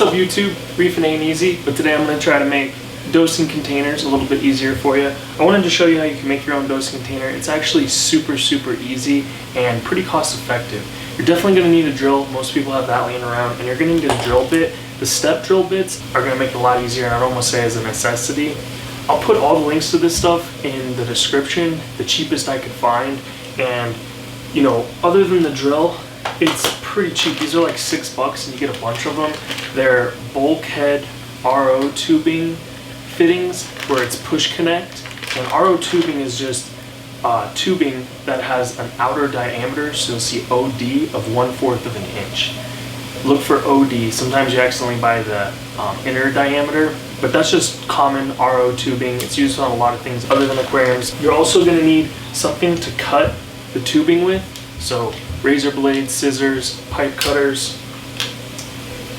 What's up YouTube? Reefing ain't easy, but today I'm going to try to make dosing containers a little bit easier for you. I wanted to show you how you can make your own dosing container. It's actually super easy and pretty cost effective. You're definitely going to need a drill. Most people have that laying around, and you're going to need a drill bit. The step drill bits are going to make it a lot easier, and I'd almost say as a necessity. I'll put all the links to this stuff in the description, the cheapest I could find, and you know, other than the drill, it's pretty cheap. These are like $6 and you get a bunch of them. They're Bulkhead RO tubing fittings where it's push connect, and RO tubing is just tubing that has an outer diameter, so you'll see OD of 1/4 of an inch. Look for OD. Sometimes you accidentally buy the inner diameter, but that's just common RO tubing. It's used on a lot of things other than aquariums. You're also going to need something to cut the tubing with, so razor blades, scissors, pipe cutters,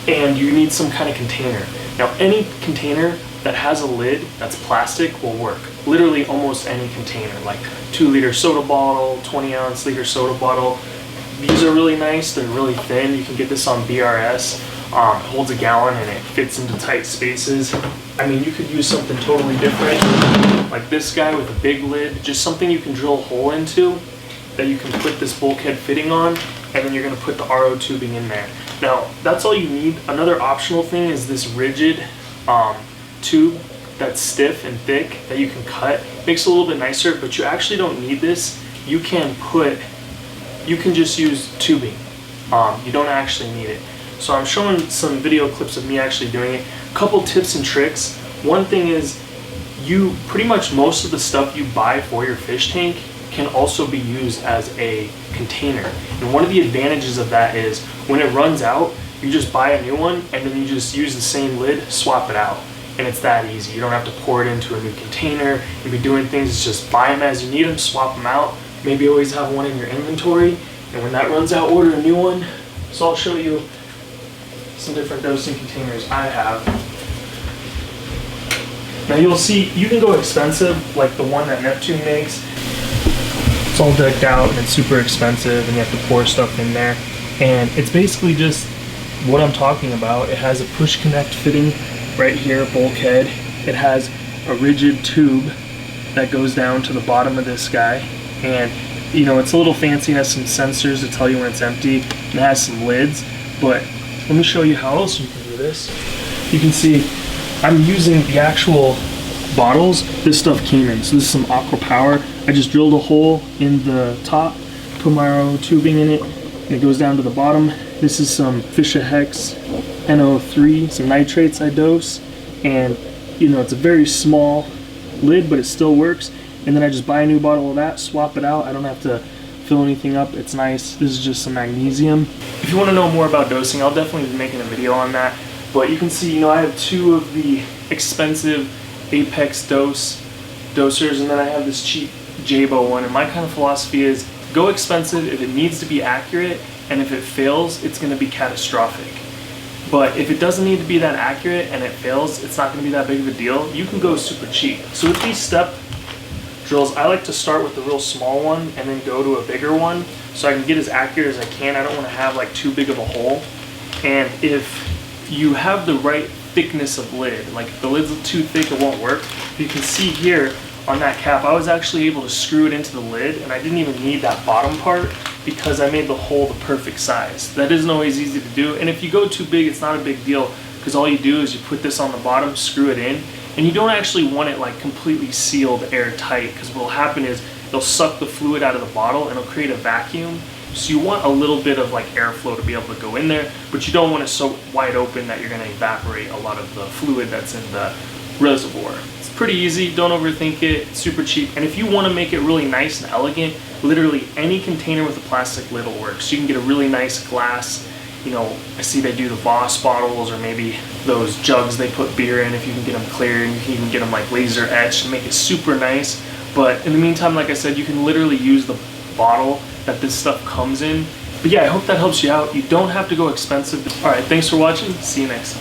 and you need some kind of container. Now, any container that has a lid that's plastic will work. Literally almost any container, like 2-liter soda bottle, 20-ounce liter soda bottle. These are really nice. They're really thin. You can get this on BRS. Holds a gallon and it fits into tight spaces. I mean, you could use something totally different, like this guy with a big lid, just something you can drill a hole into that you can put this bulkhead fitting on, and then you're going to put the RO tubing in there. Now, that's all you need. Another optional thing is this rigid tube that's stiff and thick that you can cut. Makes it a little bit nicer, but you actually don't need this. You can just use tubing. You don't actually need it. So I'm showing some video clips of me actually doing it. A couple tips and tricks. One thing is, pretty much most of the stuff you buy for your fish tank can also be used as a container. And one of the advantages of that is when it runs out, you just buy a new one and then you just use the same lid, swap it out. And it's that easy. You don't have to pour it into a new container and be doing things. It's just buy them as you need them, swap them out. Maybe always have one in your inventory, and when that runs out, order a new one. So I'll show you some different dosing containers I have. Now you'll see, you can go expensive, like the one that Neptune makes. It's all decked out and it's super expensive and you have to pour stuff in there. And it's basically just what I'm talking about. It has a push connect fitting right here, bulkhead. It has a rigid tube that goes down to the bottom of this guy. And you know, it's a little fancy, it has some sensors to tell you when it's empty, and it has some lids. But let me show you how else you can do this. You can see I'm using the actual bottles this stuff came in. So this is some Aqua Power. I just drilled a hole in the top, put my RO tubing in it, and it goes down to the bottom. This is some Fisher Hex NO3, some nitrates I dose, and you know, it's a very small lid, but it still works. And then I just buy a new bottle of that, swap it out. I don't have to fill anything up. It's nice. This is just some magnesium. If you want to know more about dosing, I'll definitely be making a video on that. But you can see, you know, I have 2 of the expensive Apex dosers, and then I have this cheap Jabo one. And my kind of philosophy is go expensive if it needs to be accurate, and if it fails, it's going to be catastrophic. But if it doesn't need to be that accurate and it fails, it's not going to be that big of a deal. You can go super cheap. So with these step drills, I like to start with the real small one and then go to a bigger one so I can get as accurate as I can. I don't want to have like too big of a hole. And if you have the right thickness of lid, like if the lid's too thick, it won't work. You can see here on that cap, I was actually able to screw it into the lid, and I didn't even need that bottom part because I made the hole the perfect size. That isn't always easy to do, and if you go too big, it's not a big deal because all you do is you put this on the bottom, screw it in, and you don't actually want it like completely sealed airtight, because what will happen is it'll suck the fluid out of the bottle and it'll create a vacuum. So you want a little bit of like airflow to be able to go in there, but you don't want it so wide open that you're going to evaporate a lot of the fluid that's in the reservoir. It's pretty easy, don't overthink it, it's super cheap. And if you want to make it really nice and elegant, literally any container with a plastic lid will work. So you can get a really nice glass. You know, I see they do the Voss bottles, or maybe those jugs they put beer in if you can get them clear, and you can even get them like laser etched and make it super nice. But in the meantime, like I said, you can literally use the bottle that this stuff comes in. But yeah, I hope that helps you out. You don't have to go expensive. Alright, thanks for watching. See you next time.